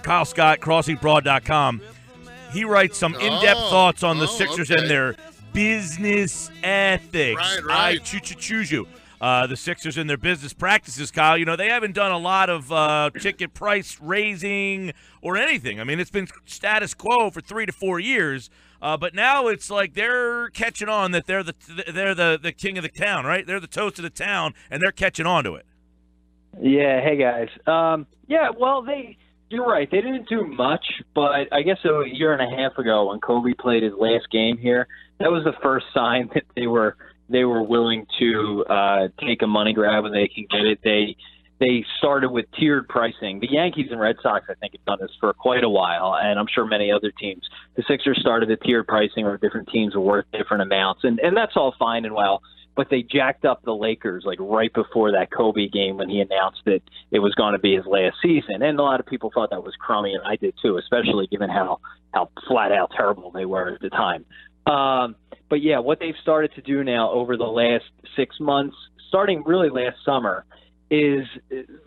Kyle Scott, crossingbroad.com. He writes some in-depth thoughts on the Sixers and their business ethics. Right. I choose you. The Sixers and their business practices, Kyle, they haven't done a lot of ticket price raising or anything. I mean, it's been status quo for 3 to 4 years, but now it's like they're catching on that they're the king of the town, right? They're the toast of the town, and they're catching on to it. Yeah, hey guys. You're right. They didn't do much, but I guess a year and a half ago when Kobe played his last game here, that was the first sign that they were willing to take a money grab when they can get it. They started with tiered pricing. The Yankees and Red Sox, I think, have done this for quite a while, and I'm sure many other teams. The Sixers started the tiered pricing where different teams were worth different amounts, and that's all fine and well. But they jacked up the Lakers like right before that Kobe game when he announced that it was going to be his last season. And a lot of people thought that was crummy, and I did too, especially given how flat out terrible they were at the time. But yeah, what they've started to do now over the last 6 months, starting really last summer, is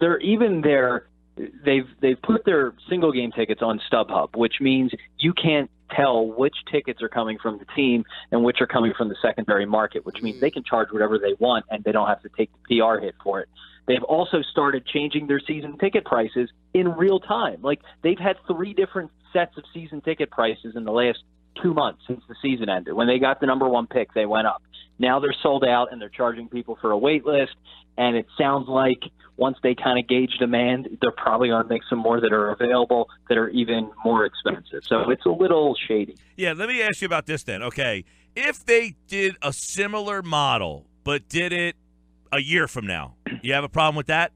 they've put their single game tickets on StubHub, which means you can't tell which tickets are coming from the team and which are coming from the secondary market, which means they can charge whatever they want and they don't have to take the PR hit for it. They've also started changing their season ticket prices in real time. Like, they've had 3 different sets of season ticket prices in the last 2 months since the season ended. When they got the number 1 pick, they went up. Now they're sold out and they're charging people for a wait list. And it sounds like once they kind of gauge demand, they're probably going to make some more that are available that are even more expensive. So it's a little shady. Yeah, let me ask you about this then. Okay, if they did a similar model but did it a year from now, you have a problem with that?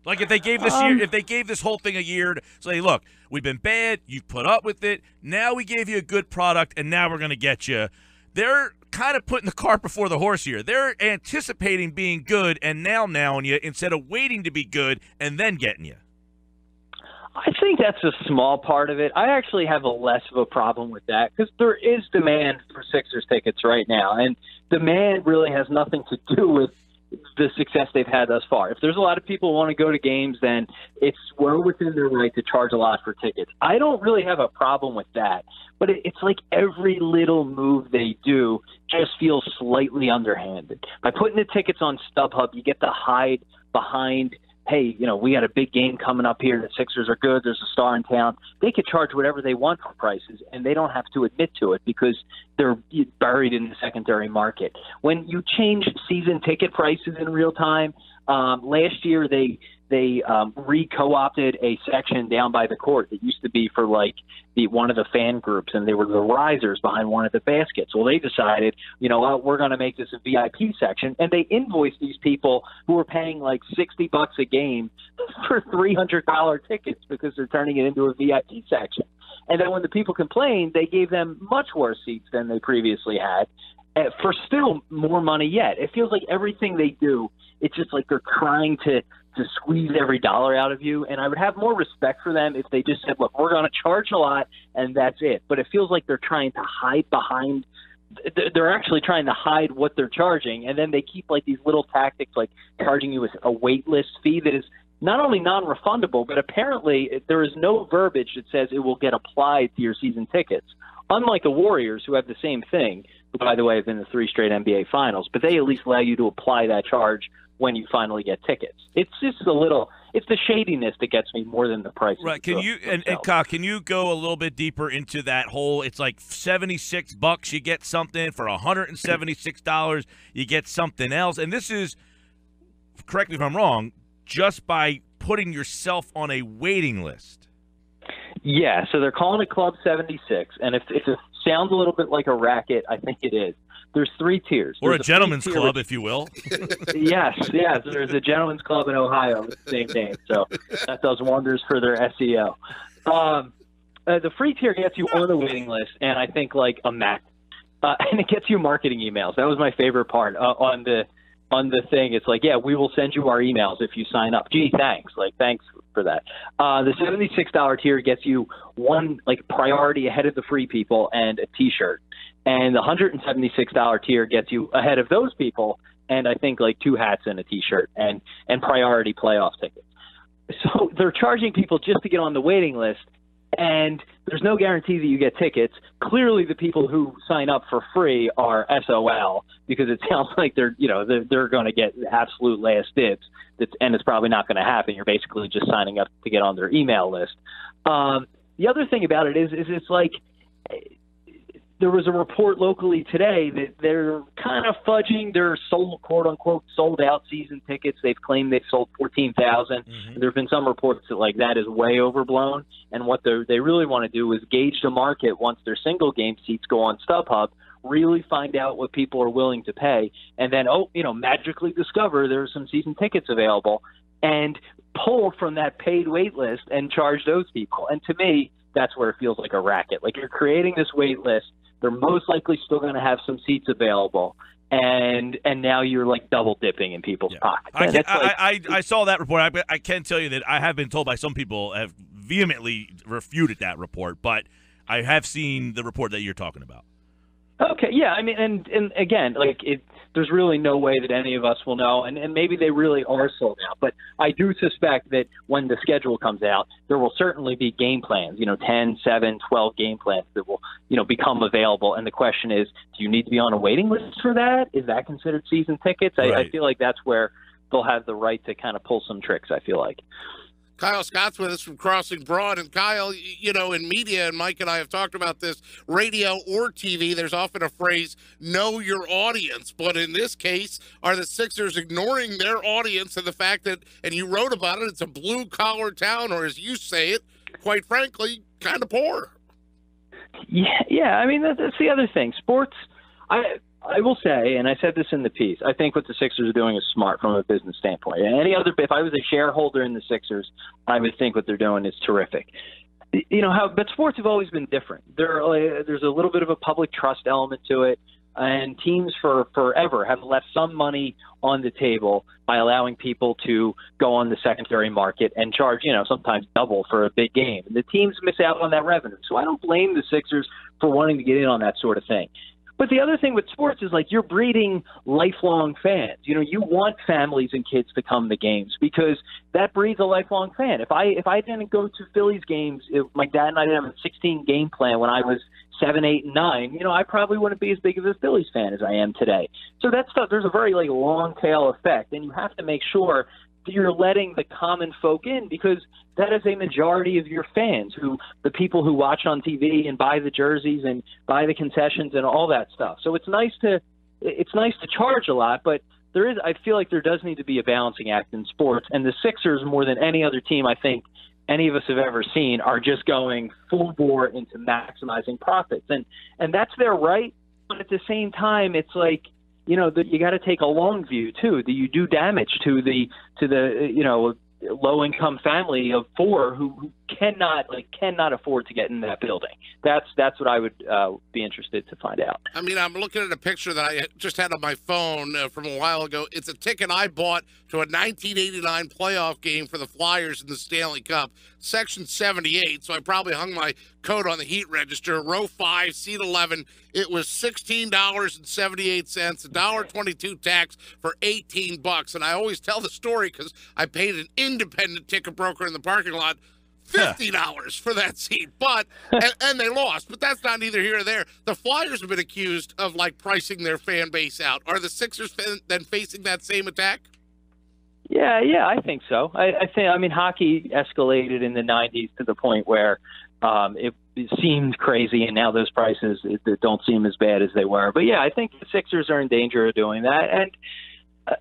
Like if they gave this whole thing a year to say, look, we've been bad, you've put up with it, now we gave you a good product, and now we're going to get you. They're kind of putting the cart before the horse here. They're anticipating being good and now on you instead of waiting to be good and then getting you. I think that's a small part of it. I actually have a less of a problem with that because there is demand for Sixers tickets right now, and demand really has nothing to do with the success they've had thus far. If there's a lot of people who want to go to games, then it's well within their right to charge a lot for tickets. I don't really have a problem with that, but it's like every little move they do just feels slightly underhanded. By putting the tickets on StubHub, you get to hide behind, hey, we got a big game coming up here. The Sixers are good. There's a star in town. They could charge whatever they want for prices, and they don't have to admit to it because they're buried in the secondary market. When you change season ticket prices in real time, last year they re-co-opted a section down by the court that used to be for one of the fan groups, and they were the risers behind one of the baskets. Well, they decided, we're going to make this a VIP section, and they invoiced these people who were paying like $60 a game for $300 tickets because they're turning it into a VIP section. And then when the people complained, they gave them much worse seats than they previously had for still more money yet. It feels like everything they do, it's just like they're trying to squeeze every dollar out of you. And I would have more respect for them if they just said, look, we're going to charge a lot and that's it. But it feels like they're trying to hide behind – they're actually trying to hide what they're charging. And then they keep like these little tactics like charging you a wait list fee that is not only non-refundable, but apparently there is no verbiage that says it will get applied to your season tickets. Unlike the Warriors, who have the same thing, who, by the way, have been in the 3 straight NBA Finals, but they at least allow you to apply that charge when you finally get tickets. It's just it's the shadiness that gets me more than the price. Right. Can you, and Kyle, can you go a little bit deeper into that whole, it's like $76 you get something, for $176 you get something else. And this is, correct me if I'm wrong, just by putting yourself on a waiting list. Yeah, so they're calling it Club 76, and if it sounds a little bit like a racket, I think it is. There's 3 tiers. Or a gentleman's club, if you will. Yes. There's a gentleman's club in Ohio with the same name, so that does wonders for their SEO. The free tier gets you on the waiting list, and I think like a Mac, and it gets you marketing emails. That was my favorite part on the thing. It's like, yeah, we will send you our emails if you sign up. Gee, thanks. Thanks for that. The $76 tier gets you one priority ahead of the free people and a T-shirt. And the $176 tier gets you ahead of those people and I think 2 hats and a T-shirt and priority playoff tickets. So they're charging people just to get on the waiting list, and there's no guarantee that you get tickets. Clearly, the people who sign up for free are SOL, because it sounds like they're going to get absolute last dibs. And it's probably not going to happen. You're basically just signing up to get on their email list. The other thing about it is it's like, there was a report locally today that they're kind of fudging their quote unquote sold out season tickets. They've claimed they've sold 14,000. Mm-hmm. There have been some reports that is way overblown. And what they really want to do is gauge the market once their single game seats go on StubHub, really find out what people are willing to pay, and then magically discover there's some season tickets available, and pull from that paid wait list and charge those people. And to me, that's where it feels like a racket. Like, you're creating this wait list. They're most likely still going to have some seats available, and now you're like double dipping in people's pockets. I saw that report. I can tell you that I have been told by some people have vehemently refuted that report, but I have seen the report that you're talking about. Okay, yeah, I mean, and again, there's really no way that any of us will know, and maybe they really are sold out. But I do suspect that when the schedule comes out, there will certainly be game plans, 10, 7, 12 game plans that will, become available. And the question is, do you need to be on a waiting list for that? Is that considered season tickets? Right. I feel like that's where they'll have the right to kind of pull some tricks, I feel like. Kyle Scott's with us from Crossing Broad. And Kyle, in media, and Mike and I have talked about this, radio or TV, there's often a phrase, know your audience. But in this case, are the Sixers ignoring their audience and the fact that, and you wrote about it, it's a blue-collar town, or as you say it, quite frankly, kind of poor? Yeah. I mean, that's the other thing. Sports, I will say, and I said this in the piece, I think what the Sixers are doing is smart from a business standpoint. If I was a shareholder in the Sixers, I would think what they're doing is terrific. But sports have always been different. There's a little bit of a public trust element to it, and teams for forever have left some money on the table by allowing people to go on the secondary market and charge, sometimes double for a big game. And the teams miss out on that revenue. So I don't blame the Sixers for wanting to get in on that sort of thing. But the other thing with sports is, you're breeding lifelong fans. You want families and kids to come to games because that breeds a lifelong fan. If I didn't go to Phillies games, my dad and I didn't have a 16-game plan when I was 7, 8, and 9, I probably wouldn't be as big of a Phillies fan as I am today. So that stuff, there's a very long tail effect, and you have to make sure that you're letting the common folk in, because that is a majority of your fans, the people who watch on TV and buy the jerseys and buy the concessions and all that stuff. So it's nice to charge a lot, but I feel like there does need to be a balancing act in sports, and the Sixers, more than any other team I think any of us have ever seen, are just going full bore into maximizing profits, and that's their right. But at the same time, it's like, you got to take a long view too. That you do damage to the low-income family of 4 who cannot afford to get in that building. That's what I would be interested to find out. I mean, I'm looking at a picture that I just had on my phone from a while ago. It's a ticket I bought to a 1989 playoff game for the Flyers in the Stanley Cup, Section 78, so I probably hung my coat on the heat register, row 5, seat 11. It was $16.78, $1.22 tax for $18. And I always tell the story because I paid an independent ticket broker in the parking lot $50 for that seat, but and they lost. But that's not neither here or there. The Flyers have been accused of pricing their fan base out. Are the Sixers then facing that same attack? Yeah, I think so. I think hockey escalated in the 90s to the point where it seemed crazy, and now those prices don't seem as bad as they were. But yeah, I think the Sixers are in danger of doing that. And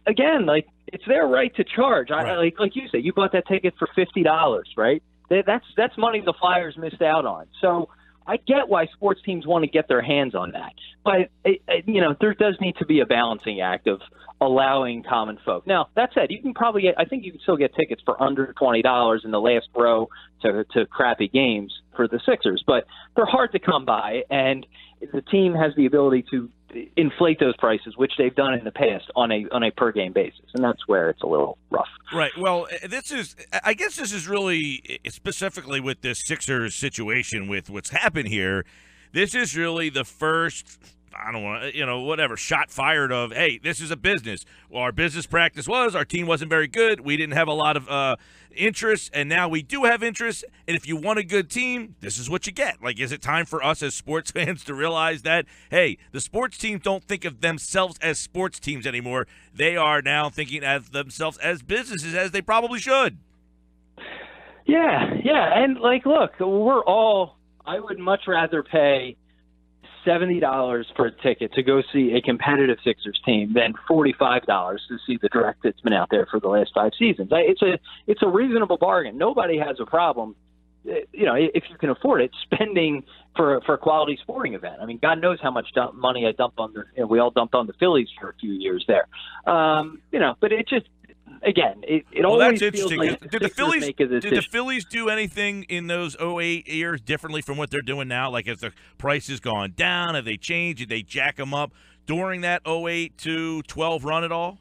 again, it's their right to charge. Right. Like you said, you bought that ticket for $50, right? That's money the Flyers missed out on. So I get why sports teams want to get their hands on that. But, there does need to be a balancing act of allowing common folk. Now, that said, you can probably I think you can still get tickets for under $20 in the last row to crappy games for the Sixers. But they're hard to come by, and the team has the ability to inflate those prices, which they've done in the past on a per game basis, and that's where it's a little rough. Right. Well, I guess this is really specifically with this Sixers situation with what's happened here. This is really the first I don't want to, whatever, shot fired of, hey, this is a business. Well, our business practice was our team wasn't very good. We didn't have a lot of interest, and now we do have interest. And if you want a good team, this is what you get. Like, is it time for us as sports fans to realize that, hey, the sports teams don't think of themselves as sports teams anymore. They are now thinking of themselves as businesses, as they probably should. Yeah. And, look, I would much rather pay $70 for a ticket to go see a competitive Sixers team than $45 to see the direct that's been out there for the last 5 seasons. It's a reasonable bargain. Nobody has a problem, if you can afford it, spending for a quality sporting event. I mean, God knows how much money I dumped on we all dumped on the Phillies for a few years there. But it just. Again, it always that's feels interesting. like Did the Phillies do anything in those 08 years differently from what they're doing now? Like, has the prices gone down? Have they changed? Did they jack them up during that 08 to 12 run at all?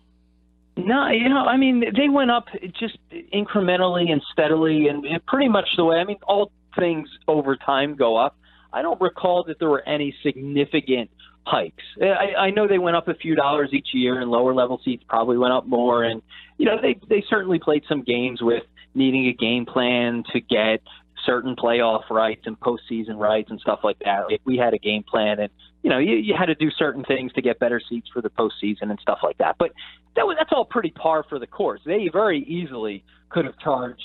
No, I mean, they went up just incrementally and steadily, and pretty much the way. I mean, all things over time go up. I don't recall that there were any significant hikes. I know they went up a few dollars each year, and lower level seats probably went up more. And they certainly played some games with needing a game plan to get certain playoff rights and postseason rights and stuff like that. Like, we had a game plan, and you had to do certain things to get better seats for the postseason and stuff like that. But that's all pretty par for the course. They very easily could have charged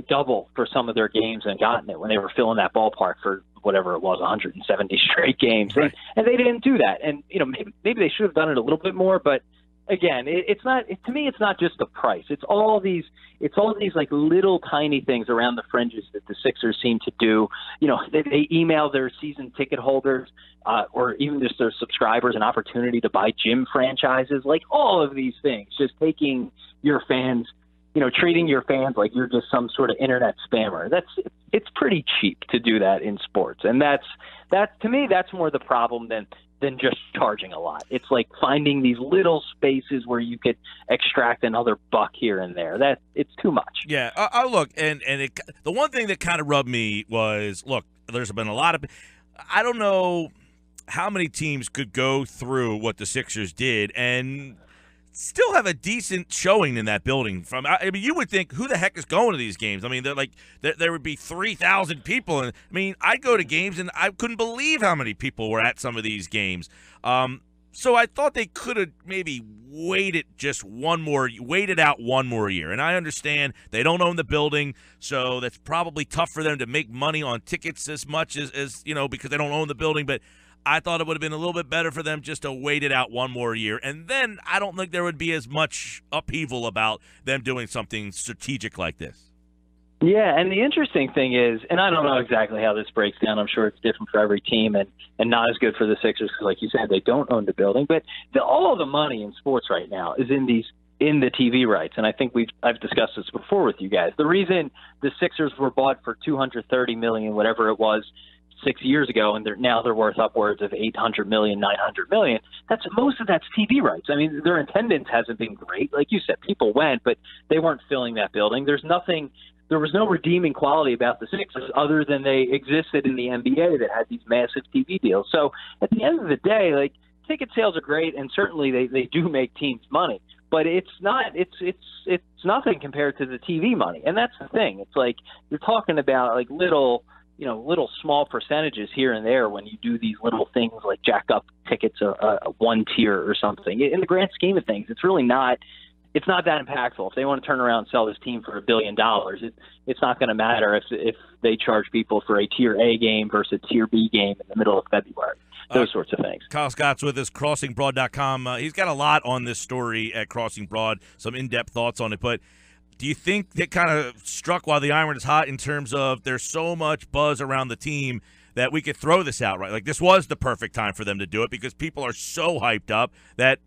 double for some of their games and gotten it when they were filling that ballpark for whatever it was, 170 straight games. Right. And they didn't do that. And, maybe they should have done it a little bit more, but again, to me, it's not just the price. It's all these like little tiny things around the fringes that the Sixers seem to do. They email their season ticket holders, or even just their subscribers, an opportunity to buy gym franchises, like all of these things, just taking your fans, treating your fans like you're just some sort of internet spammer. It's pretty cheap to do that in sports. And that to me, that's more the problem than just charging a lot. It's like finding these little spaces where you could extract another buck here and there. It's too much. Yeah. Look, and the one thing that kind of rubbed me was, look, there's been a lot of, I don't know how many teams could go through what the Sixers did and still have a decent showing in that building. I mean, you would think, who the heck is going to these games? I mean, there would be 3,000 people, and I mean, I'd go to games and I couldn't believe how many people were at some of these games. So I thought they could have maybe waited out one more year. And I understand they don't own the building, so that's probably tough for them to make money on tickets as much as because they don't own the building. But I thought it would have been a little bit better for them just to wait it out one more year. And then I don't think there would be as much upheaval about them doing something strategic like this. Yeah, and the interesting thing is, and I don't know exactly how this breaks down. I'm sure it's different for every team and not as good for the Sixers because, like you said, they don't own the building. But all of the money in sports right now is in the TV rights. And I think I've discussed this before with you guys. The reason the Sixers were bought for $230 million, whatever it was, 6 years ago, and they're worth upwards of $800 million, $900 million. Most of that's TV rights. I mean, their attendance hasn't been great. Like you said, people went, but they weren't filling that building. There was no redeeming quality about the Sixers other than they existed in the NBA that had these massive TV deals. So at the end of the day, like, ticket sales are great, and certainly they do make teams money. But it's nothing compared to the TV money, and that's the thing. It's like you're talking about like little small percentages here and there when you do these little things like jack up tickets one tier or something. In the grand scheme of things, it's really not. It's not that impactful. If they want to turn around and sell this team for $1 billion, it's not going to matter if they charge people for a tier A game versus a tier B game in the middle of February. Those sorts of things. Kyle Scott's with us, crossingbroad.com. He's got a lot on this story at Crossing Broad, some in-depth thoughts on it. But do you think that kind of struck while the iron is hot in terms of there's so much buzz around the team that we could throw this out, right? Like, this was the perfect time for them to do it because people are so hyped up that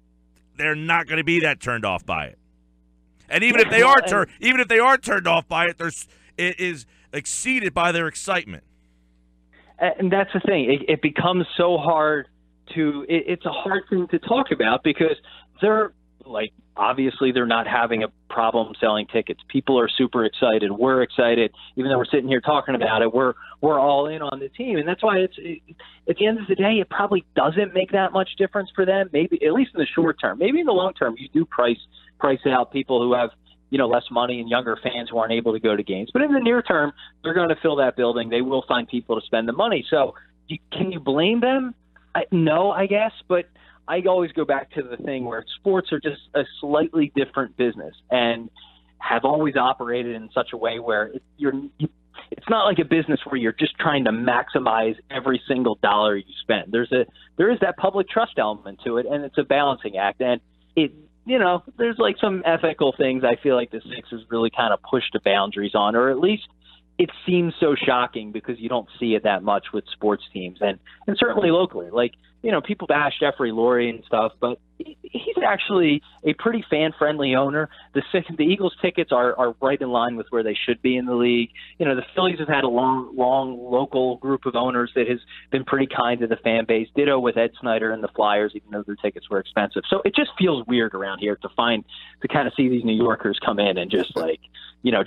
they're not going to be that turned off by it. And even if they are turned off by it, it is exceeded by their excitement. And that's the thing. It becomes so hard it's a hard thing to talk about because they're like Obviously, they're not having a problem selling tickets. People are super excited. We're excited. Even though we're sitting here talking about it, we're all in on the team. And that's why at the end of the day, it probably doesn't make that much difference for them, maybe at least in the short term. Maybe in the long term, you do price out people who have less money and younger fans who aren't able to go to games. But in the near term, they're going to fill that building. They will find people to spend the money. So can you blame them? No, I guess. But I always go back to the thing where sports are just a slightly different business and have always operated in such a way where it's not like a business where you're just trying to maximize every single dollar you spend. There is that public trust element to it, and it's a balancing act. And there's like some ethical things I feel like the Sixers really kind of pushed the boundaries on, or at least it seems so shocking because you don't see it that much with sports teams and certainly locally. Like, people bash Jeffrey Lurie and stuff, but he's actually a pretty fan-friendly owner. The Eagles tickets are right in line with where they should be in the league. The Phillies have had a long local group of owners that has been pretty kind to the fan base. Ditto with Ed Snyder and the Flyers, even though their tickets were expensive. So it just feels weird around here to kind of see these New Yorkers come in and just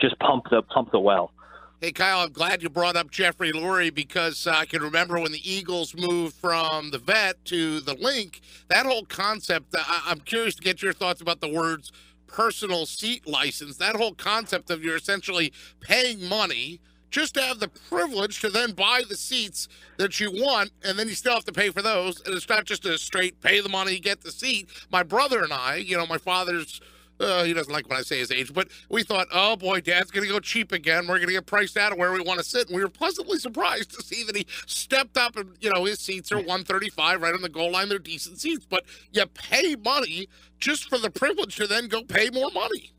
just pump the well. Hey, Kyle, I'm glad you brought up Jeffrey Lurie because I can remember when the Eagles moved from the Vet to the Link, that whole concept, I'm curious to get your thoughts about the words personal seat license, that whole concept of you're essentially paying money just to have the privilege to then buy the seats that you want, and then you still have to pay for those. And it's not just a straight pay the money, get the seat. My brother and I, my father's he doesn't like when I say his age, but we thought, oh boy, Dad's going to go cheap again. We're going to get priced out of where we want to sit. And we were pleasantly surprised to see that he stepped up and, his seats are 135 right on the goal line. They're decent seats, but you pay money just for the privilege to then go pay more money.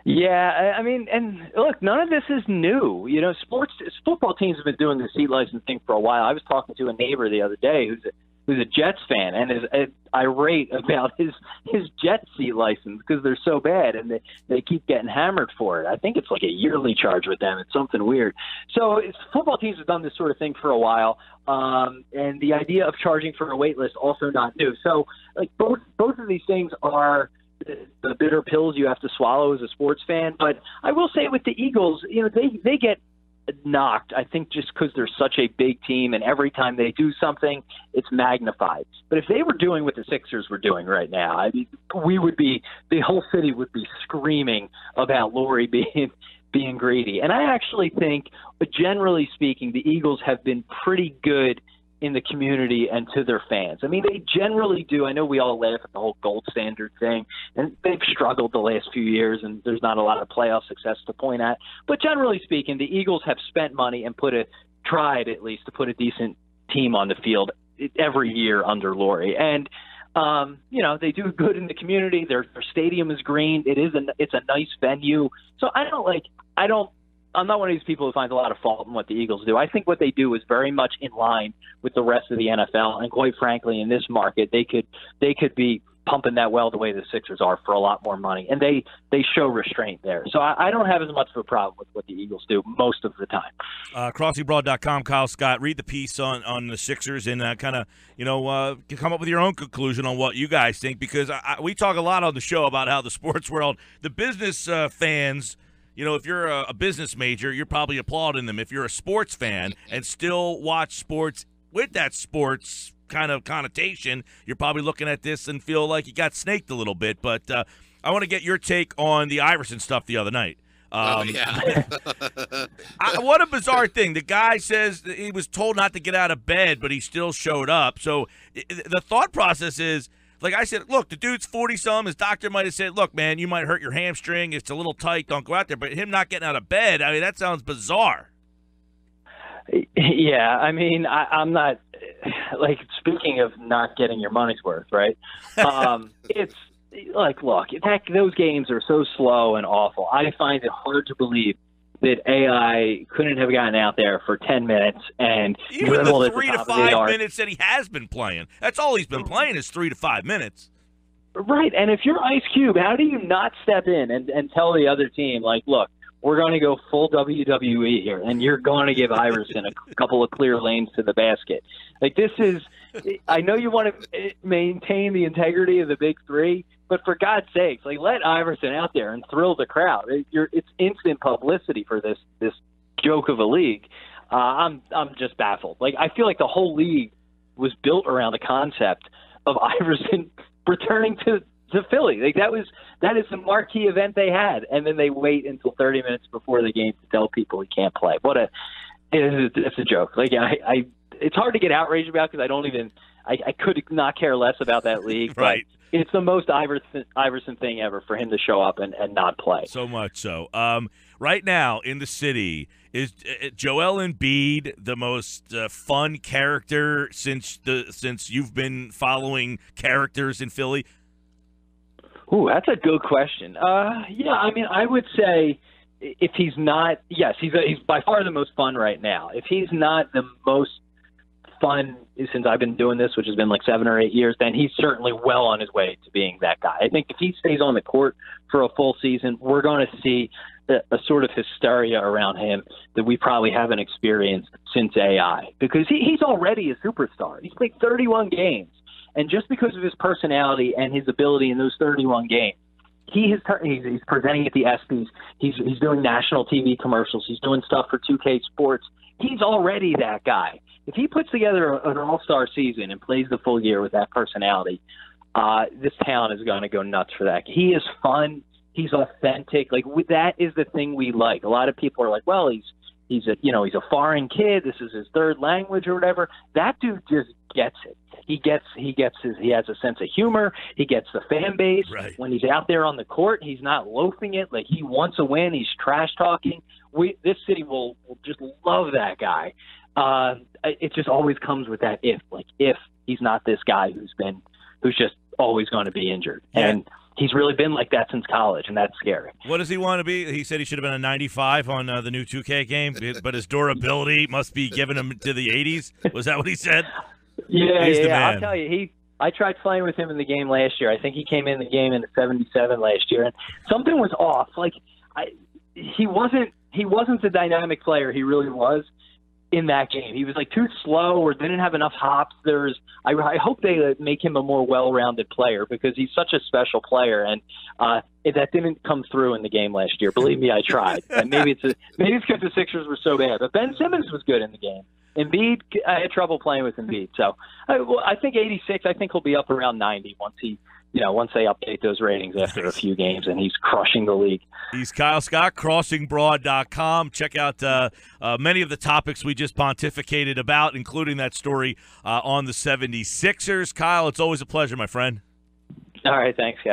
Yeah, I mean, and look, none of this is new. Football teams have been doing the seat license thing for a while. I was talking to a neighbor the other day who's a Jets fan and is irate about his Jets seat license because they're so bad and they keep getting hammered for it. I think it's like a yearly charge with them. It's something weird. So football teams have done this sort of thing for a while, and the idea of charging for a wait list also not new. So like both of these things are the bitter pills you have to swallow as a sports fan. But I will say with the Eagles, they get knocked, I think, just because they're such a big team, and every time they do something, it's magnified. But if they were doing what the Sixers were doing right now, I mean, the whole city would be screaming about Lurie being greedy. And I actually think, generally speaking, the Eagles have been pretty good in the community and to their fans. I mean, they generally do. I know we all laugh at the whole gold standard thing, and they've struggled the last few years, and there's not a lot of playoff success to point at. But generally speaking, the Eagles have spent money and tried at least to put a decent team on the field every year under Lurie. And they do good in the community. Their stadium is green. It's a nice venue. So I'm not one of these people who finds a lot of fault in what the Eagles do. I think what they do is very much in line with the rest of the NFL. And quite frankly, in this market, they could be pumping that well the way the Sixers are for a lot more money. And they show restraint there. So I don't have as much of a problem with what the Eagles do most of the time. CrossingBroad.com, Kyle Scott. Read the piece on the Sixers and come up with your own conclusion on what you guys think, because we talk a lot on the show about how the sports world, the business fans, if you're a business major, you're probably applauding them. If you're a sports fan and still watch sports with that sports kind of connotation, you're probably looking at this and feel like you got snaked a little bit. But I want to get your take on the Iverson stuff the other night. Yeah. What a bizarre thing. The guy says he was told not to get out of bed, but he still showed up. So the thought process is, like I said, look, the dude's 40-some. His doctor might have said, look, man, you might hurt your hamstring. It's a little tight. Don't go out there. But him not getting out of bed, I mean, that sounds bizarre. Yeah, I mean, I'm not – like, speaking of not getting your money's worth, right? It's like, look, those games are so slow and awful. I find it hard to believe that AI couldn't have gotten out there for 10 minutes and even the 3 to 5 minutes that he has been playing. That's all he's been playing is 3 to 5 minutes. Right, and if you're Ice Cube, how do you not step in and tell the other team, like, look, we're going to go full WWE here, and you're going to give Iverson a couple of clear lanes to the basket. Like, this is – I know you want to maintain the integrity of the big three, but for God's sakes, like, let Iverson out there and thrill the crowd. It's instant publicity for this joke of a league. I'm just baffled. Like, I feel like the whole league was built around the concept of Iverson returning to Philly. Like, that is the marquee event they had, and then they wait until 30 minutes before the game to tell people he can't play. It's a joke. Like, it's hard to get outraged about because I could not care less about that league. Right. But it's the most Iverson thing ever for him to show up and not play. So much so. Right now in the city, is Joel Embiid the most fun character since you've been following characters in Philly? Ooh, that's a good question. Yeah, I mean, I would say if he's not, yes, he's by far the most fun right now. If he's not the most fun since I've been doing this, which has been like 7 or 8 years, then he's certainly well on his way to being that guy. I think if he stays on the court for a full season, we're going to see a sort of hysteria around him that we probably haven't experienced since AI, because he's already a superstar. He's played 31 games, and just because of his personality and his ability in those 31 games, he's presenting at the ESPYs. He's doing national TV commercials. He's doing stuff for 2K Sports. He's already that guy. If he puts together an all-star season and plays the full year with that personality, this town is going to go nuts for that. He is fun. He's authentic. Like, that is the thing we like. A lot of people are like, well, he's a foreign kid. This is his third language or whatever. That dude just gets it. He has a sense of humor. He gets the fan base. Right. When he's out there on the court, he's not loafing it. Like, he wants a win. He's trash talking. This city will just love that guy. It just always comes with that if he's not this guy who's just always going to be injured. Yeah. And he's really been like that since college, and that's scary. What does he want to be? He said he should have been a 95 on the new 2K game, but his durability must be giving him to the 80s. Was that what he said? Yeah, He's the yeah. man. I'll tell you, I tried playing with him in the game last year. I think he came in the game in 77 last year, and something was off. Like, he wasn't the dynamic player he really was in that game. He was like too slow or didn't have enough hops. I hope they make him a more well-rounded player, because he's such a special player, and that didn't come through in the game last year. Believe me, I tried. And maybe it's because the Sixers were so bad. But Ben Simmons was good in the game. Embiid, I had trouble playing with Embiid. So I think 86. I think he'll be up around 90 once they update those ratings after a few games, and he's crushing the league. He's Kyle Scott, crossingbroad.com. Check out many of the topics we just pontificated about, including that story on the 76ers. Kyle, it's always a pleasure, my friend. All right, thanks, guys.